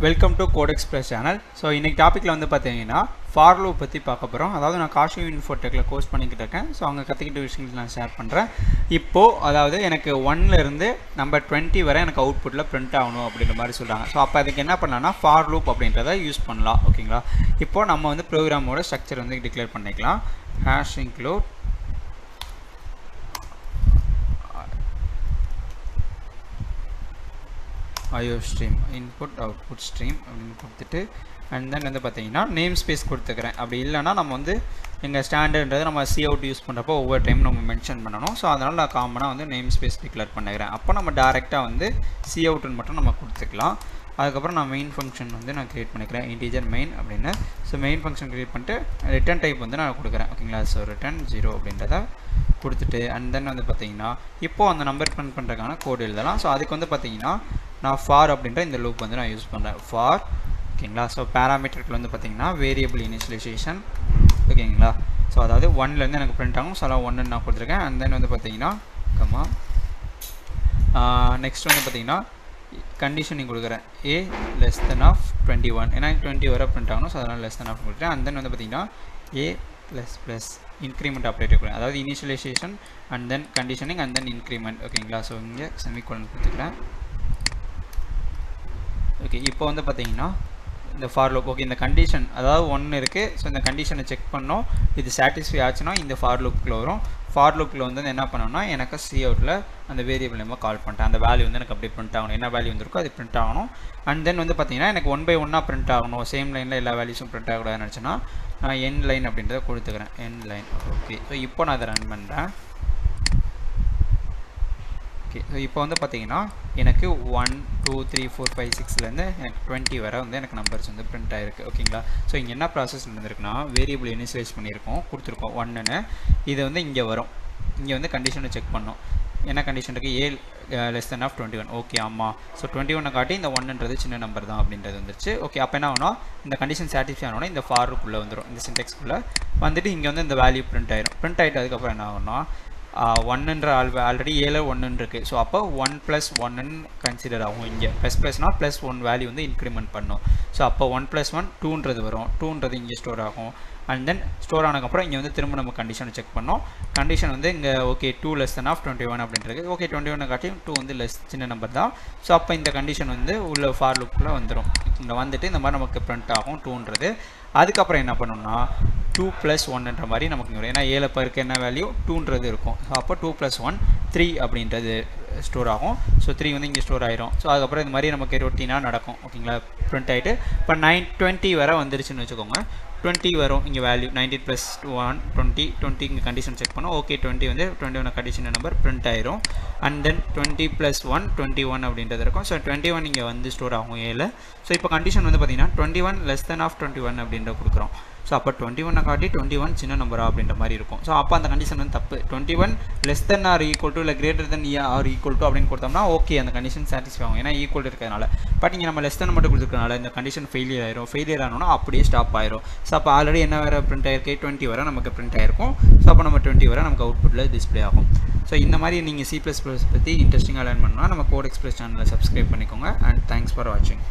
Welcome to Code Express channel. So இன்றைக்கி டாப்பிக்கில் வந்து பார்த்தீங்கன்னா ஃபார் லூப் பற்றி பார்க்க போகிறோம். அதாவது நான் காஷி இன்ஃபோடெக்கில் கோர்ஸ் பண்ணிக்கிட்டு இருக்கேன். ஸோ அங்கே கற்றுக்கிட்ட விஷயங்கள் நான் ஷேர் பண்ணுறேன். இப்போது அதாவது எனக்கு 1லேருந்து நம்பர் 20 வரை எனக்கு அவுட்புட்டில் பிரிண்ட் ஆகணும் அப்படின்ற மாதிரி சொல்கிறாங்க. ஸோ அப்போ அதுக்கு என்ன பண்ணலாம்னா ஃபார் லூப் அப்படின்றத யூஸ் பண்ணலாம். ஓகேங்களா? இப்போது நம்ம வந்து ப்ரோக்ராமோட ஸ்ட்ரக்சர் வந்து டிக்ளேர் பண்ணிக்கலாம். Hash include IO stream input output stream அப்படின்னு கொடுத்துட்டு அண்ட் தென் வந்து பார்த்தீங்கன்னா நேம் ஸ்பேஸ் கொடுத்துக்கிறேன். அப்படி இல்லைனா நம்ம வந்து எங்கள் ஸ்டாண்டர்ட்ன்றது நம்ம சி அவுட் யூஸ் பண்ணுறப்போ ஒவ்வொரு டைம் நம்ம மென்ஷன் பண்ணணும். ஸோ அதனால் நான் காமனாக வந்து நேம் ஸ்பேஸ் டிக்ளேர் பண்ணிக்கிறேன். அப்போ நம்ம டேரெக்டாக வந்து சி அவுட்னு மட்டும் நம்ம கொடுத்துக்கலாம். அதுக்கப்புறம் நான் மெயின் ஃபங்க்ஷன் வந்து நான் க்ரியேட் பண்ணிக்கிறேன், இன்டீஜர் மெயின் அப்படின்னு. ஸோ மெயின் ஃபங்க்ஷன் க்ரியேட் பண்ணிட்டு ரிட்டன் டைப் வந்து நான் கொடுக்குறேன். ஓகேங்களா? ஸோ ரிட்டன் 0 அப்படின்றத கொடுத்துட்டு அண்ட் தென் வந்து பார்த்தீங்கன்னா இப்போது அந்த நம்பர் பிரிண்ட் பண்ணுறதுக்கான கோடு எழுதலாம். ஸோ அதுக்கு வந்து பார்த்தீங்கன்னா நான் ஃபார் அப்படின்ற இந்த லூப் வந்து நான் யூஸ் பண்ணுறேன். ஃபார் ஓகேங்களா? ஸோ பேராமீட்டருக்கு வந்து பார்த்தீங்கன்னா வேரியபிள் இனிஷியலைசேஷன் ஓகேங்களா? ஸோ அதாவது 1லேருந்து எனக்கு பிரிண்ட் ஆகும். ஸோ அதான் 1ன்னு நான் கொடுத்துருக்கேன். அண்ட் தென் வந்து பார்த்தீங்கன்னா நெக்ஸ்ட் வந்து பார்த்தீங்கன்னா கண்டிஷனிங் கொடுக்குறேன் a less than of 21. ஏன்னா 20 வரை பிரிண்ட் ஆகணும். ஸோ அதனால் less than of கொடுக்குறேன். அண்ட் தென் வந்து பார்த்தீங்கன்னா a ++ இன்க்ரிமெண்ட் ஆப்ரேட்டர் கொடுக்குறேன். அதாவது initialization and then conditioning and then increment ஓகேங்களா? ஸோ இங்கே செமிகோலன் கொடுத்துக்கிறேன். ஓகே, இப்போ வந்து பார்த்தீங்கன்னா இந்த ஃபார் லூப் ஓகே இந்த கண்டிஷன் அதாவது 1 இருக்குது. ஸோ இந்த கண்டிஷனை செக் பண்ணோம். இது சாட்டிஸ்ஃபை ஆச்சுன்னா இந்த ஃபார் லூப்புக்குள்ள வரும். ஃபார் லூப்பில் வந்து என்ன பண்ணணும்னா எனக்கு சி அவுட்டில் அந்த வேரியபிள் நம்ம கால் பண்ணிட்டேன். அந்த வேல்யூ வந்து எனக்கு அப்படியே பிரிண்ட் ஆகணும். என்ன வேல்யூ வந்துருக்கோ அது பிரிண்ட் ஆகணும். அண்ட் தென் வந்து பார்த்தீங்கன்னா எனக்கு 1 by 1 பிரிண்ட் ஆகணும். சேம் லைனில் எல்லா வேல்யூஸும் பிரிண்ட் ஆகக்கூடாதுன்னு நினச்சேன்னா நான் என் லைன் அப்படின்றத கொடுத்துக்கிறேன். என் லைன் ஓகே. ஸோ இப்போ நான் அதை ரன் பண்ணுறேன். ஓகே, ஸோ இப்போ வந்து பார்த்தீங்கன்னா எனக்கு 1 2 3 4 5 6லேருந்து எனக்கு 20 வரை வந்து எனக்கு நம்பர்ஸ் வந்து பிரிண்ட் ஆகிருக்கு. ஓகேங்களா? ஸோ இங்கே என்ன ப்ராசஸ் நடந்திருக்குன்னா வேரியபிள் இனிஷியலைஸ் பண்ணியிருக்கோம், கொடுத்துருக்கோம் 1ன்னு. இது வந்து இங்கே வரும். இங்கே வந்து கண்டிஷனை செக் பண்ணோம். என்ன கண்டிஷன் இருக்குது? a less than of 21. Okay ஆமாம். ஸோ 21 காட்டி இந்த 1ன்றது சின்ன நம்பர் தான் அப்படின்றது வந்துருச்சு. ஓகே, அப்போ என்ன ஆகணும்? இந்த கண்டிஷன் சாட்டிஸ்ஃபை ஆனோன்னா இந்த ஃபாருக்குள்ளே வந்துடும். இந்த சின்டெக்ஸ்க்குள்ளே வந்துட்டு இங்கே வந்து இந்த வேல்யூ பிரிண்ட் ஆயிரும். பிரிண்ட் ஆகிட்டு அதுக்கப்புறம் என்ன ஆகும்னா 1ன்ற ஆல்ரெடி ஏல 1 இருக்குது. ஸோ அப்போ 1 + 1ன்னு கன்சிடர் ஆகும். இங்கே ++னா +1 வேல்யூ வந்து இன்க்ரிமெண்ட் பண்ணும். ஸோ அப்போ 1 + 1 2ன்றது வரும். 2ன்றது இங்கே ஸ்டோர் ஆகும். அண்ட் தென் ஸ்டோர் ஆனதுக்கப்புறம் இங்கே வந்து திரும்ப நம்ம கண்டிஷனை செக் பண்ணோம். கண்டிஷன் வந்து இங்கே ஓகே 2 less than of 21 அப்படின்றது. ஓகே 21 காட்டி 2 வந்து சின்ன நம்பர் தான். ஸோ அப்போ இந்த கண்டிஷன் வந்து உள்ள ஃபார் லூப்பில் வந்துடும். இங்கே வந்துட்டு இந்த மாதிரி நமக்கு பிரிண்ட் ஆகும் 2ன்றது. அதுக்கப்புறம் என்ன பண்ணணும்னா 2 + 1ன்ற மாதிரி நமக்கு வரும். ஏன்னா ஏல பருக்கு என்ன வேல்யூ 2ன்றது இருக்கும். ஸோ அப்போ 2 + 1 3 அப்படின்றது ஸ்டோர் ஆகும். ஸோ 3 வந்து இங்கே ஸ்டோர் ஆயிரும். ஸோ அதுக்கப்புறம் இந்த மாதிரி நமக்கு ரொட்டீனாக நடக்கும். ஓகேங்களா? பிரிண்ட் ஆகிட்டு இப்போ 20 வரை வந்துருச்சுன்னு வச்சுக்கோங்க. 20 வரும் இங்கே வேல்யூ 19 + 1 20 இங்கே கண்டிஷன் செக் பண்ணோம். ஓகே 20 வந்து 21 கண்டிஷன் நம்பர் பிரிண்ட் ஆயிரும். அண்ட் தென் 20 + 1 21 அப்படின்றது இருக்கும். ஸோ 21 இங்கே வந்து ஸ்டோர் ஆகும் ஏல. ஸோ இப்போ கண்டிஷன் வந்து பார்த்தீங்கன்னா 21 less than of 21 அப்படின்ற கொடுக்குறோம். ஸோ அப்போ 21 காட்டி 21 சின்ன நம்பரா அப்படின்ற மாதிரி இருக்கும். ஸோ அப்போ அந்த கண்டிஷன் வந்து தப்பு. 21 less than or equal to இல்லை greater than or equal to அப்படின்னு கொடுத்தோம்னா ஓகே அந்த கண்டிஷன் சாட்டிஸ்ஃபை ஆகும். ஏன்னா ஈக்குவல் இருக்கிறதுனால. பட் இங்கே நம்ம less than மட்டும் கொடுத்துருக்கனால இந்த கண்டிஷன் ஃபெயிலியர் ஆயிரும். ஃபெயிலியர் ஆனோன்னா அப்படியே ஸ்டாப் ஆயிரும். ஸோ அப்போ ஆல்ரெடி என்ன வேறு பிரிண்ட் ஆயிருக்கு 20 வரை நமக்கு பிரிண்ட் ஆயிருக்கும். ஸோ அப்போ நம்ம 20 வரை நமக்கு அவுட்புட்டில் டிஸ்பிளே ஆகும். ஸோ இந்த மாதிரி நீங்கள் C++ பற்றி இன்ட்ரெஸ்டிங்காக லேர்ன் பண்ணால் நம்ம கோட் எக்ஸ்பிரஸ் சேனலை சப்ஸ்கிரைப் பண்ணிக்கோங்க. அண்ட் தேங்க்ஸ் ஃபார் வாட்சிங்.